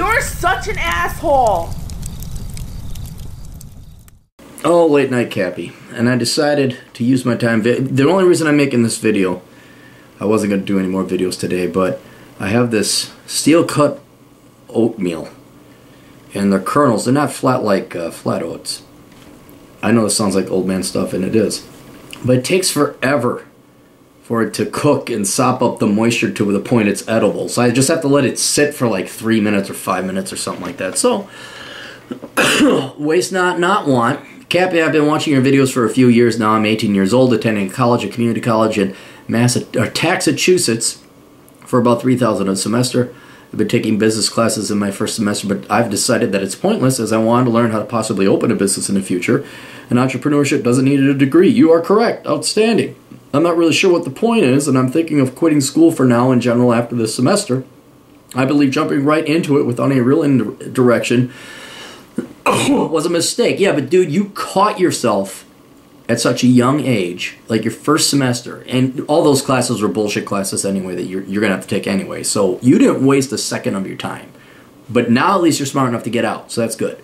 You're such an asshole! Oh, late night Cappy. And I decided to use my time. The only reason I'm making this video, I wasn't going to do any more videos today, but I have this steel cut oatmeal. And the kernels, they're not flat like flat oats. I know this sounds like old man stuff, and it is. But it takes forever for it to cook and sop up the moisture to the point it's edible. So I just have to let it sit for like 3 minutes or 5 minutes or something like that. So, waste not want. Cappy, I've been watching your videos for a few years now. I'm 18 years old, attending college, a community college in Massachusetts for about $3,000 a semester. I've been taking business classes in my first semester, but I've decided that it's pointless as I want to learn how to possibly open a business in the future. And entrepreneurship doesn't need a degree. You are correct. Outstanding. I'm not really sure what the point is, and I'm thinking of quitting school for now in general after this semester. I believe jumping right into it without any real direction was a mistake. Yeah, but dude, you caught yourself at such a young age, like your first semester, and all those classes were bullshit classes anyway that you're going to have to take anyway, so you didn't waste a second of your time. But now at least you're smart enough to get out, so that's good.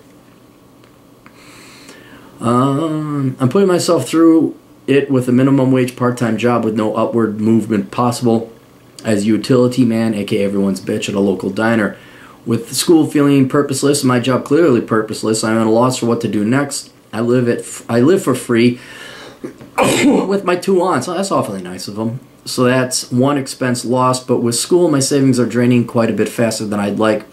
I'm putting myself through it with a minimum wage part-time job with no upward movement possible as a utility man, aka everyone's bitch, at a local diner. With school feeling purposeless, my job clearly purposeless, I'm at a loss for what to do next. I live for free with my 2 aunts. Oh, that's awfully nice of them. So that's one expense lost, but with school, my savings are draining quite a bit faster than I'd like.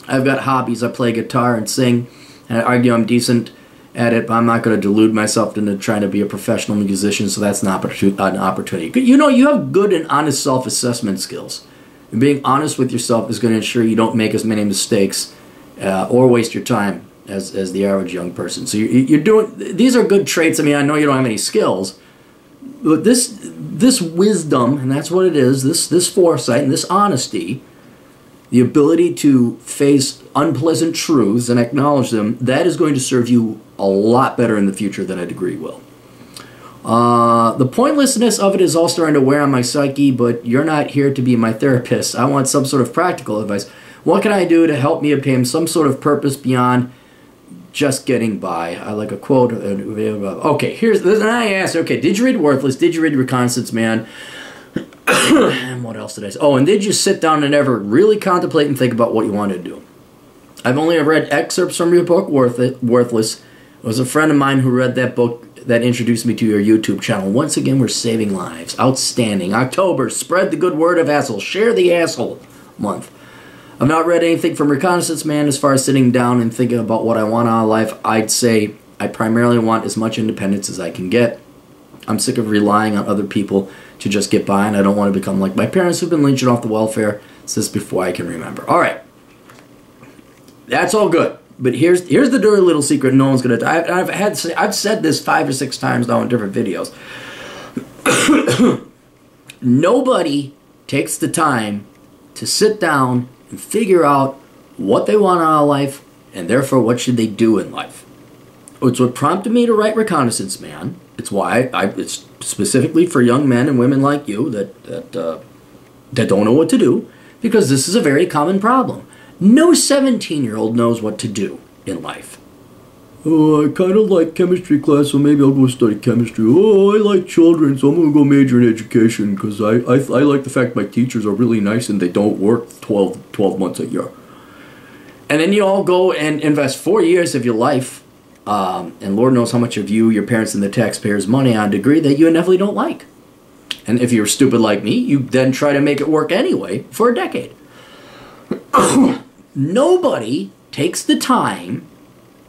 I've got hobbies. I play guitar and sing, and I argue I'm decent at it, but I'm not going to delude myself into trying to be a professional musician, so that's an opportunity. You know, you have good and honest self-assessment skills. And being honest with yourself is going to ensure you don't make as many mistakes or waste your time as the average young person. So you're doing, these are good traits. I mean, I know you don't have any skills, but this wisdom, and that's what it is, this foresight and this honesty, the ability to face unpleasant truths and acknowledge them, that is going to serve you a lot better in the future than a degree will. The pointlessness of it is all starting to wear on my psyche, but you're not here to be my therapist. I want some sort of practical advice. What can I do to help me obtain some sort of purpose beyond just getting by? I like a quote. Okay, here's this. And I asked, okay, did you read Worthless? Did you read Reconnaissance Man? And what else did I say? Oh, and did you sit down and ever really contemplate and think about what you wanted to do? I've only read excerpts from your book, Worthless. It was a friend of mine who read that book that introduced me to your YouTube channel. Once again, we're saving lives. Outstanding. October, spread the good word of asshole. Share the asshole month. I've not read anything from Reconnaissance Man as far as sitting down and thinking about what I want out of life. I'd say I primarily want as much independence as I can get. I'm sick of relying on other people to just get by, and I don't want to become like my parents who've been lynching off the welfare since before I can remember. All right. That's all good. But here's the dirty little secret no one's going to... I've said this 5 or 6 times now in different videos. Nobody takes the time to sit down and figure out what they want out of life, and therefore what should they do in life. It's what prompted me to write Reconnaissance Man. It's why it's specifically for young men and women like you that don't know what to do, because this is a very common problem. No 17-year-old knows what to do in life. Oh, I kind of like chemistry class, so maybe I'll go study chemistry. Oh, I like children, so I'm going to go major in education because I like the fact my teachers are really nice and they don't work 12 months a year. And then you all go and invest 4 years of your life, and Lord knows how much of you, your parents, and the taxpayers' money on a degree that you inevitably don't like. And if you're stupid like me, you then try to make it work anyway for a decade. Nobody takes the time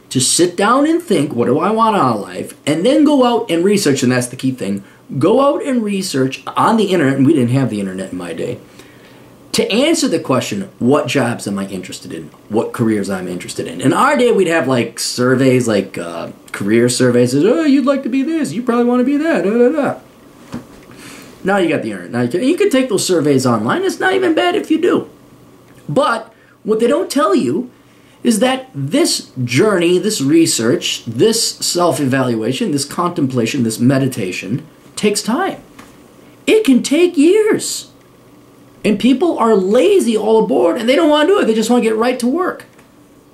to sit down and think, what do I want out of life, and then go out and research, and that's the key thing. Go out and research on the internet, and we didn't have the internet in my day, to answer the question, what jobs am I interested in? What careers I'm interested in? In our day, we'd have like surveys, like career surveys. Oh, you'd like to be this. You probably want to be that. Da, da, da. Now you got the internet. Now you can take those surveys online. It's not even bad if you do. But what they don't tell you is that this journey, this research, this self-evaluation, this contemplation, this meditation takes time. It can take years. And people are lazy all aboard, and they don't want to do it. They just want to get right to work.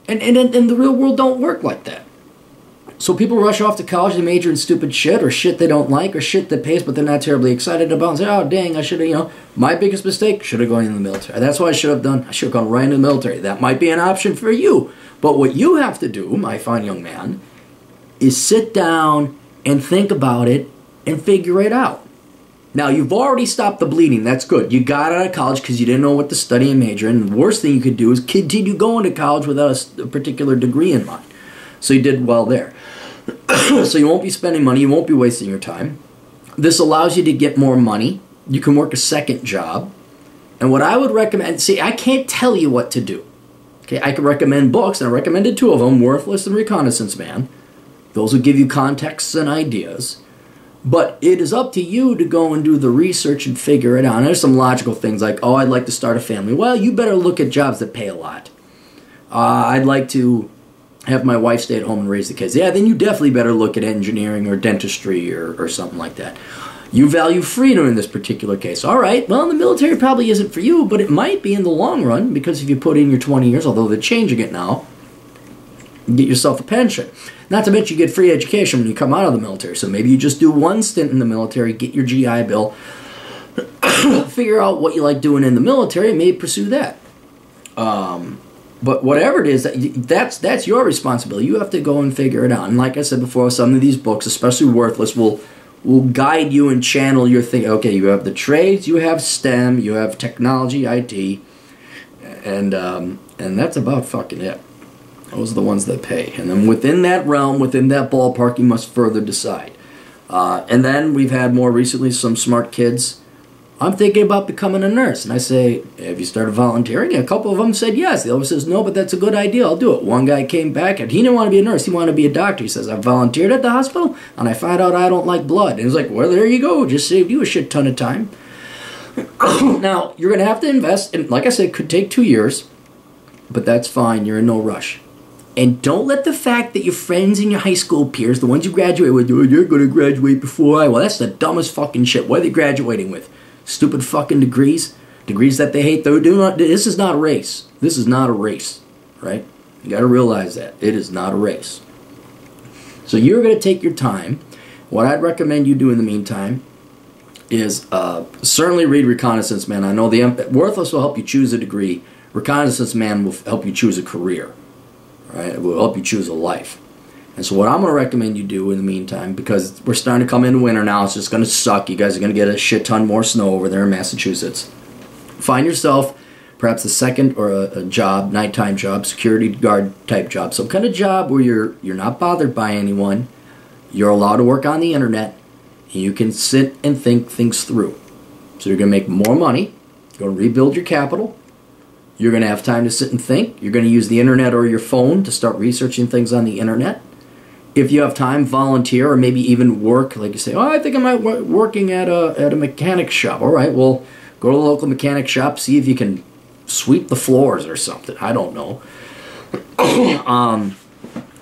And the real world don't work like that. So people rush off to college, they major in stupid shit, or shit they don't like, or shit that pays but they're not terribly excited about, and say, oh, dang, I should have, my biggest mistake, should have gone in the military. That's what I should have done. I should have gone right into the military. That might be an option for you. But what you have to do, my fine young man, is sit down and think about it and figure it out. Now, you've already stopped the bleeding. That's good. You got out of college because you didn't know what to study and major in. And the worst thing you could do is continue going to college without a particular degree in mind. So you did well there. So you won't be spending money. You won't be wasting your time. This allows you to get more money. You can work a second job. And what I would recommend, see, I can't tell you what to do. Okay, I can recommend books, and I recommended 2 of them, Worthless and Reconnaissance Man. Those will give you contexts and ideas. But it is up to you to go and do the research and figure it out. And there's some logical things like, oh, I'd like to start a family. Well, you better look at jobs that pay a lot. I'd like to have my wife stay at home and raise the kids. Yeah, then you definitely better look at engineering or dentistry or something like that. You value freedom in this particular case. All right, well, the military probably isn't for you, but it might be in the long run, because if you put in your 20 years, although they're changing it now, you get yourself a pension. Not to mention you get free education when you come out of the military. So maybe you just do 1 stint in the military, get your GI Bill, figure out what you like doing in the military, and maybe pursue that. But whatever it is, that's your responsibility. You have to go and figure it out. And like I said before, some of these books, especially Worthless, will guide you and channel your thinking. Okay, you have the trades, you have STEM, you have technology, IT, and that's about fucking it. Those are the ones that pay. And then within that realm, within that ballpark, you must further decide. And then we've had more recently some smart kids. I'm thinking about becoming a nurse. And I say, have you started volunteering? And a couple of them said yes. The other says, no, but that's a good idea. I'll do it. One guy came back, and he didn't want to be a nurse. He wanted to be a doctor. He says, I volunteered at the hospital, and I found out I don't like blood. And he's like, well, there you go. Just saved you a shit ton of time. Now, you're going to have to invest. And like I said, it could take 2 years, but that's fine. You're in no rush. And don't let the fact that your friends and your high school peers, the ones you graduate with, oh, you're going to graduate before I will. That's the dumbest fucking shit. What are they graduating with? Stupid fucking degrees. Degrees that they hate. This is not a race. This is not a race. Right? You got to realize that. It is not a race. So you're going to take your time. What I'd recommend you do in the meantime is certainly read Reconnaissance Man. I know Worthless will help you choose a degree. Reconnaissance Man will help you choose a career. Right? It will help you choose a life. And so what I'm going to recommend you do in the meantime, because we're starting to come into winter now, it's just going to suck. You guys are going to get a shit ton more snow over there in Massachusetts. Find yourself perhaps a second or a job, nighttime job, security guard type job. Some kind of job where you're not bothered by anyone. You're allowed to work on the internet. And you can sit and think things through. So you're going to make more money. You're going to rebuild your capital. You're going to have time to sit and think. You're going to use the internet or your phone to start researching things on the internet. If you have time, volunteer or maybe even work. Like you say, oh, I think I might working at a mechanic shop. All right, well, go to the local mechanic shop, see if you can sweep the floors or something. I don't know.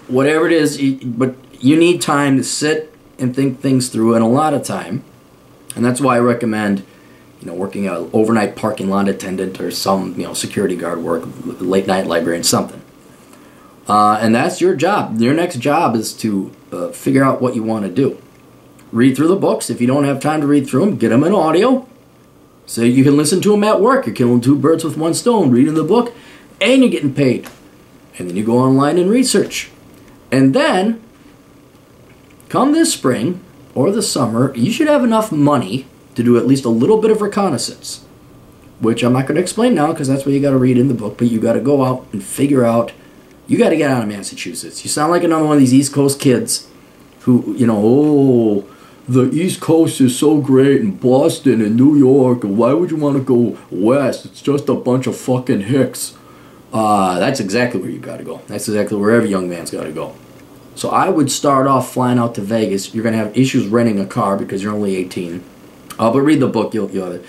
Whatever it is, but you need time to sit and think things through, and a lot of time. And that's why I recommend, working an overnight parking lot attendant or some, security guard work, late night librarian, something. And that's your job. Your next job is to figure out what you want to do. Read through the books. If you don't have time to read through them, get them in audio so you can listen to them at work. You're killing 2 birds with 1 stone, reading the book, and you're getting paid. And then you go online and research. And then, come this spring or the summer, you should have enough money to do at least a little bit of reconnaissance, which I'm not going to explain now because that's what you got to read in the book, but you got to go out and figure out. You got to get out of Massachusetts. You sound like another one of these East Coast kids who, oh, the East Coast is so great, and Boston and New York, and why would you want to go west? It's just a bunch of fucking hicks. That's exactly where you got to go. That's exactly where every young man's got to go. So I would start off flying out to Vegas. You're going to have issues renting a car because you're only 18. But read the book. You'll have it.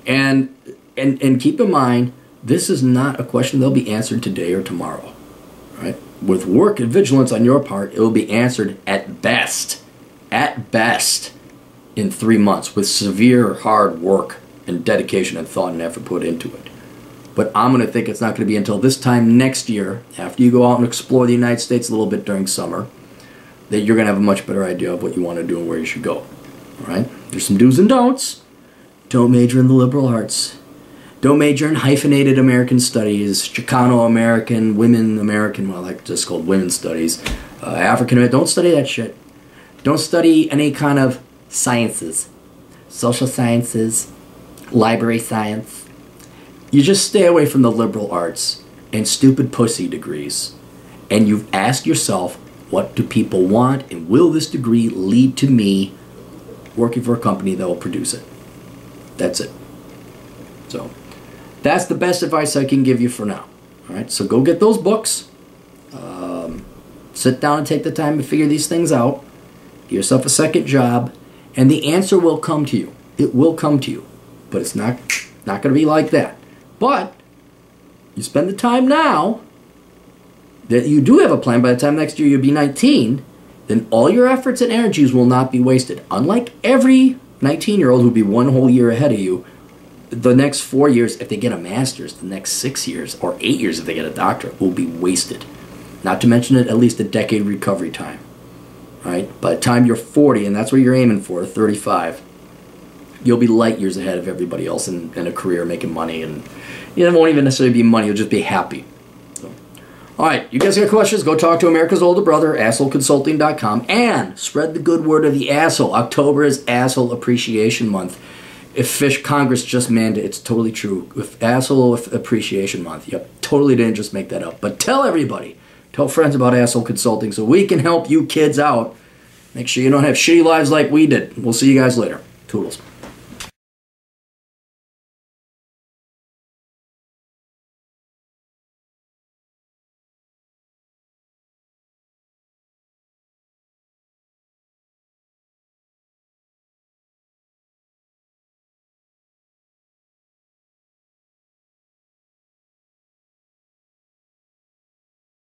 And keep in mind, this is not a question that'll be answered today or tomorrow. Right? With work and vigilance on your part, it will be answered at best, in 3 months with severe hard work. and dedication and thought and effort put into it. But I'm going to think it's not going to be until this time next year, after you go out and explore the United States a little bit during summer, that you're going to have a much better idea of what you want to do and where you should go. All right? There's some do's and don'ts. Don't major in the liberal arts. Don't major in hyphenated American studies, Chicano-American, women-American, well, like just called women's studies, African-American. Don't study that shit. Don't study any kind of sciences, social sciences, library science. You just stay away from the liberal arts and stupid pussy degrees. And you ask yourself, what do people want, and will this degree lead to me working for a company that will produce it? That's it. So that's the best advice I can give you for now. All right, so go get those books. Sit down and take the time to figure these things out. Give yourself a second job, and the answer will come to you. It will come to you, but it's not going to be like that. But you spend the time now that you do have a plan. By the time next year you'll be 19, then all your efforts and energies will not be wasted. Unlike every 19-year-old who'll be one whole year ahead of you, the next 4 years, if they get a master's, the next 6 years, or 8 years if they get a doctorate, will be wasted. Not to mention at least a decade recovery time. Right? By the time you're 40, and that's what you're aiming for, 35, you'll be light years ahead of everybody else in a career making money. And it won't even necessarily be money, you'll just be happy. So, all right, you guys got questions? Go talk to America's older brother, assholeconsulting.com, and spread the good word of the asshole. October is Asshole Appreciation Month. If Fish Congress just mandated, it's totally true. With Asshole Appreciation Month. Yep, totally didn't just make that up. But tell everybody. Tell friends about Asshole Consulting so we can help you kids out. Make sure you don't have shitty lives like we did. We'll see you guys later. Toodles.